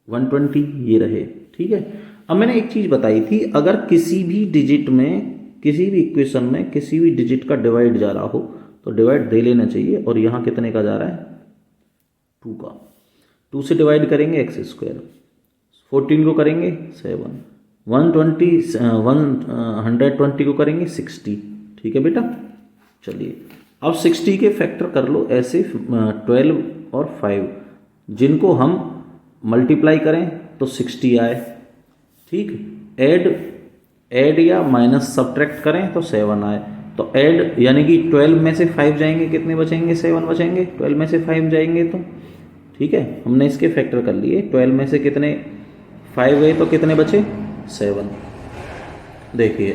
120 ये रहे। ठीक है, अब मैंने एक चीज़ बताई थी, अगर किसी भी डिजिट में, किसी भी इक्वेशन में किसी भी डिजिट का डिवाइड जा रहा हो तो डिवाइड दे लेना चाहिए। और यहाँ कितने का जा रहा है, 2 का, 2 से डिवाइड करेंगे एक्स स्क्वायर, 14 को करेंगे 7, 120 को करेंगे 60। ठीक है बेटा, चलिए अब 60 के फैक्टर कर लो ऐसे 12 और 5, जिनको हम मल्टीप्लाई करें तो 60 आए। ठीक, ऐड या माइनस सब्ट्रैक्ट करें तो 7 आए। तो ऐड यानी कि 12 में से 5 जाएंगे, कितने बचेंगे, 7 बचेंगे। 12 में से 5 जाएंगे तो ठीक है, हमने इसके फैक्टर कर लिए। 12 में से कितने 5 गए तो कितने बचे, 7। देखिए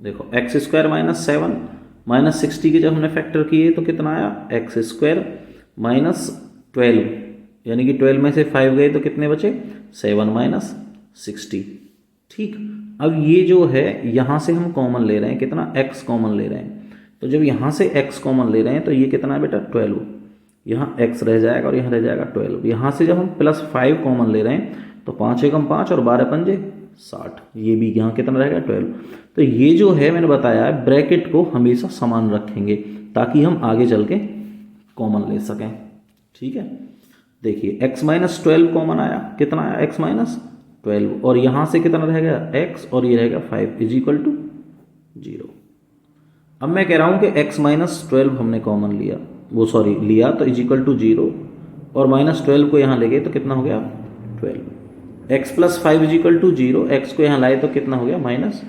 देखो, एक्स स्क्वायर माइनस 7 माइनस 60 के जब हमने फैक्टर किए तो कितना आया, एक्स स्क्वायर माइनस 12, यानी कि 12 में से 5 गए तो कितने बचे, 7 माइनस 60। ठीक, अब ये जो है यहाँ से हम कॉमन ले रहे हैं, कितना, x कॉमन ले रहे हैं। तो जब यहाँ से x कॉमन ले रहे हैं तो ये कितना है बेटा, 12, यहाँ x रह जाएगा और यहाँ रह जाएगा 12। यहाँ से जब हम प्लस 5 कॉमन ले रहे हैं तो 5 एकम 5 और 12 पंजे 60, ये भी यहाँ कितना रहेगा, 12। तो ये जो है मैंने बताया है, ब्रैकेट को हमेशा समान रखेंगे ताकि हम आगे चल के कॉमन ले सकें। ठीक है, देखिए x माइनस 12 कॉमन आया, कितना आया, x माइनस 12, और यहाँ से कितना रहेगा, x, और ये रहेगा 5 इज इक्वल टू 0। अब मैं कह रहा हूँ कि x माइनस 12 हमने कॉमन लिया, वो सॉरी लिया, तो इज इक्वल टू 0, और माइनस 12 को यहाँ ले गए तो कितना हो गया, 12। x plus 5 is equal to 0, x को यहाँ लाए तो कितना हो गया, minus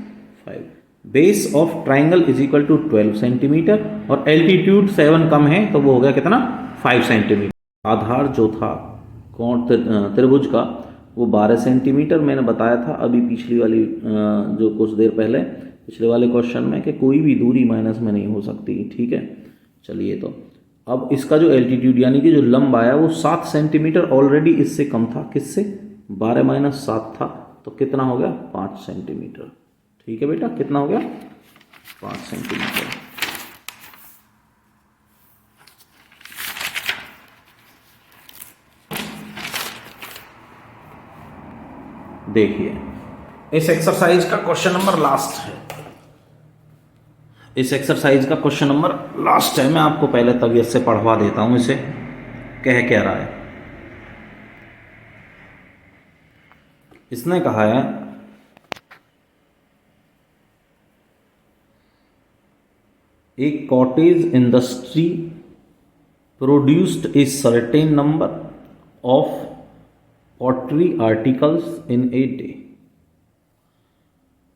5। Base of triangle is equal to 12 centimetre, और एल्टीट्यूड 7 कम है तो वो हो गया कितना, 5 सेंटीमीटर। आधार जो था कोण त्रिभुज का वो 12 सेंटीमीटर मैंने बताया था अभी पिछली वाली जो कुछ देर पहले पिछले वाले क्वेश्चन में, कि कोई भी दूरी माइनस में नहीं हो सकती। ठीक है, चलिए तो अब इसका जो एल्टीट्यूड यानी कि जो लंब आया वो 7 सेंटीमीटर, ऑलरेडी इससे कम था, किससे, 12 माइनस 7 था, तो कितना हो गया, 5 सेंटीमीटर। ठीक है बेटा, कितना हो गया, 5 सेंटीमीटर। देखिए, इस एक्सरसाइज का क्वेश्चन नंबर लास्ट है, इस एक्सरसाइज का क्वेश्चन नंबर लास्ट है। मैं आपको पहले तबीयत से पढ़वा देता हूं इसे, कह क्या रहा है। इसने कहा है a cottage industry produced a certain number of pottery articles in a day.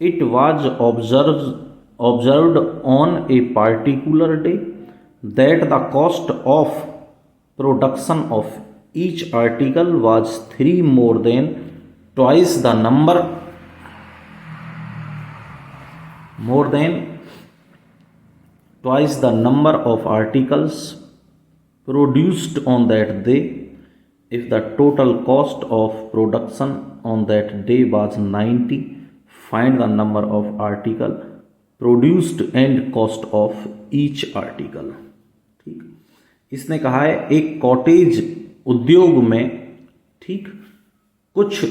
It was observed on a particular day that the cost of production of each article was more than twice the number of articles produced on that day. If the total cost of production on that day was 90, find the number of article produced and cost of each article. ठीक, इसने कहा है एक cottage उद्योग में, ठीक, कुछ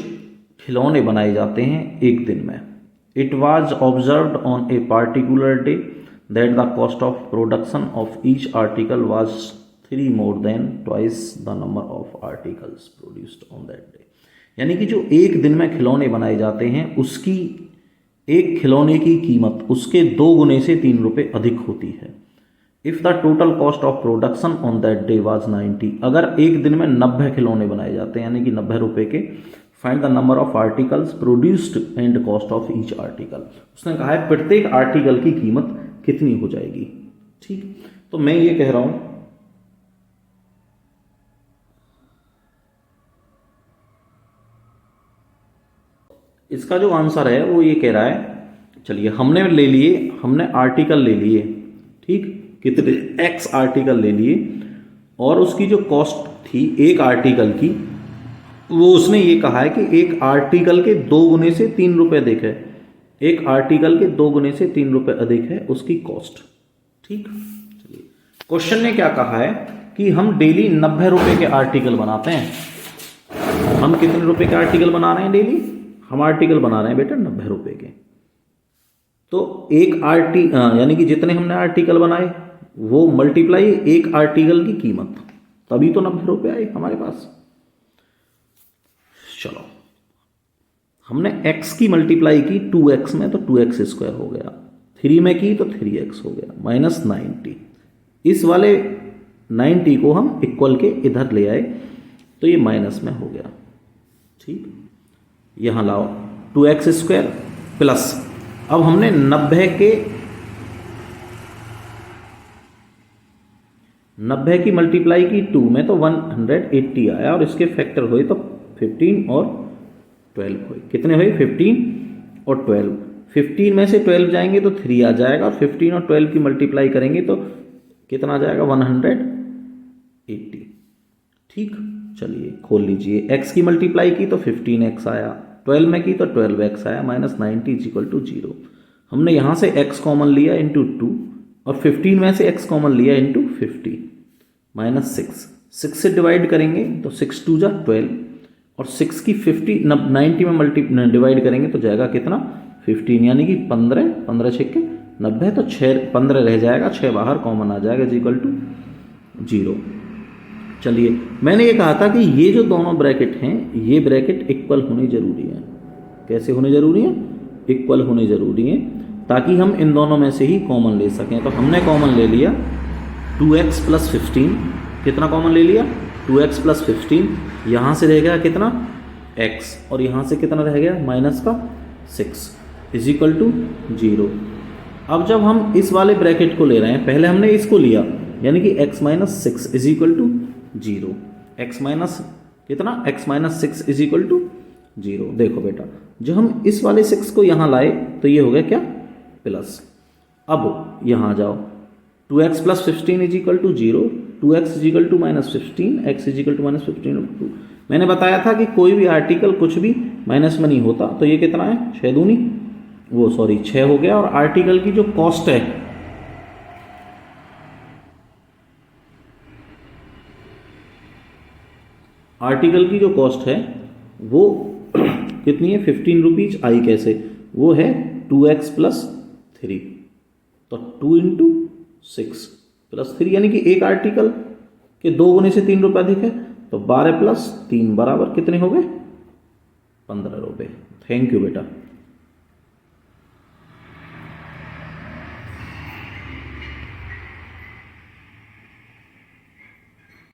खिलौने बनाए जाते हैं एक दिन में। It was observed on a particular day that the cost of production of each article was 3 more than twice the number of articles produced on that day। यानी कि जो एक दिन में खिलौने बनाए जाते हैं उसकी एक खिलौने की कीमत उसके 2 गुने से 3 रुपये अधिक होती है। If the total cost of production on that day was 90, अगर एक दिन में 90 खिलौने बनाए जाते हैं यानी कि 90 रुपये के, find the number of articles produced and cost of each article. उसने कहा है प्रत्येक आर्टिकल की कीमत कितनी हो जाएगी। ठीक, तो मैं ये कह रहा हूं इसका जो आंसर है वो ये कह रहा है, चलिए हमने आर्टिकल ले लिए, ठीक, कितने एक्स आर्टिकल ले लिए और उसकी जो कॉस्ट थी एक आर्टिकल की वो उसने ये कहा है कि एक आर्टिकल के 2 गुने से 3 रुपये अधिक है, एक आर्टिकल के 2 गुने से 3 रुपये अधिक है उसकी कॉस्ट। ठीक, चलिए क्वेश्चन ने क्या कहा है कि हम डेली 90 रुपये के आर्टिकल बनाते हैं। हम कितने रुपए के आर्टिकल बना रहे हैं डेली? हम आर्टिकल बना रहे हैं बेटा 90 रुपये के। तो एक यानी कि जितने हमने आर्टिकल बनाए वो मल्टीप्लाई एक आर्टिकल की कीमत, तभी तो 90 रुपये आए हमारे पास। चलो हमने x की मल्टीप्लाई की 2x में तो 2x स्क्वायर हो गया, 3 में की तो 3x हो गया, माइनस 90। इस वाले 90 को हम इक्वल के इधर ले आए तो ये माइनस में हो गया। ठीक, यहां लाओ 2x स्क्वायर प्लस, अब हमने 90 की मल्टीप्लाई की 2 में तो 180 आया और इसके फैक्टर हुए तो 15 और 12 हुए। कितने हुए? 15 और 12। 15 में से 12 जाएंगे तो 3 आ जाएगा और 15 और 12 की मल्टीप्लाई करेंगे तो कितना आ जाएगा? 180। ठीक, चलिए खोल लीजिए। x की मल्टीप्लाई की तो 15x आया, 12 में की तो 12x आया, माइनस 90 इज इक्वल टू 0। हमने यहाँ से x कॉमन लिया इंटू 2 और 15 में से x कॉमन लिया इंटू 50, माइनस 6 से डिवाइड करेंगे तो 6 2 जा 12 और 6 की 90 में डिवाइड करेंगे तो जाएगा कितना? 15, यानी कि 15 6 के 90 तो 15 रह जाएगा, 6 बाहर कॉमन आ जाएगा इज इक्वल टू 0। चलिए मैंने ये कहा था कि ये जो दोनों ब्रैकेट हैं ये ब्रैकेट इक्वल होने जरूरी है। कैसे होने जरूरी है? इक्वल होने जरूरी है ताकि हम इन दोनों में से ही कॉमन ले सकें। तो हमने कॉमन ले लिया 2x प्लस 15, कितना कॉमन ले लिया? 2x प्लस 15, यहाँ से रह गया कितना? x, और यहाँ से कितना रह गया? माइनस का 6 इज इक्वल टू 0। अब जब हम इस वाले ब्रैकेट को ले रहे हैं, पहले हमने इसको लिया यानी कि x minus 6 is equal to 0, x minus कितना? x minus 6 is equal to 0। देखो बेटा जब हम इस वाले 6 को यहाँ लाए तो ये हो गया क्या? प्लस। अब यहाँ जाओ 2x plus 15 is equal to 0, 2x is equal to minus 15, x is equal to minus 15/2। मैंने बताया था कि कोई भी आर्टिकल कुछ भी माइनस में नहीं होता, तो ये कितना है? 6 दूनी 6 हो गया। और आर्टिकल की जो कॉस्ट है वो कितनी है? 15 रुपीज आई। कैसे? वो है 2x प्लस 3, तो 2 इंटू 6 प्लस 3, यानी कि एक आर्टिकल के 2 गुने से 3 रुपये अधिक है, तो 12 प्लस 3 बराबर कितने हो गए? 15 रुपये। थैंक यू बेटा।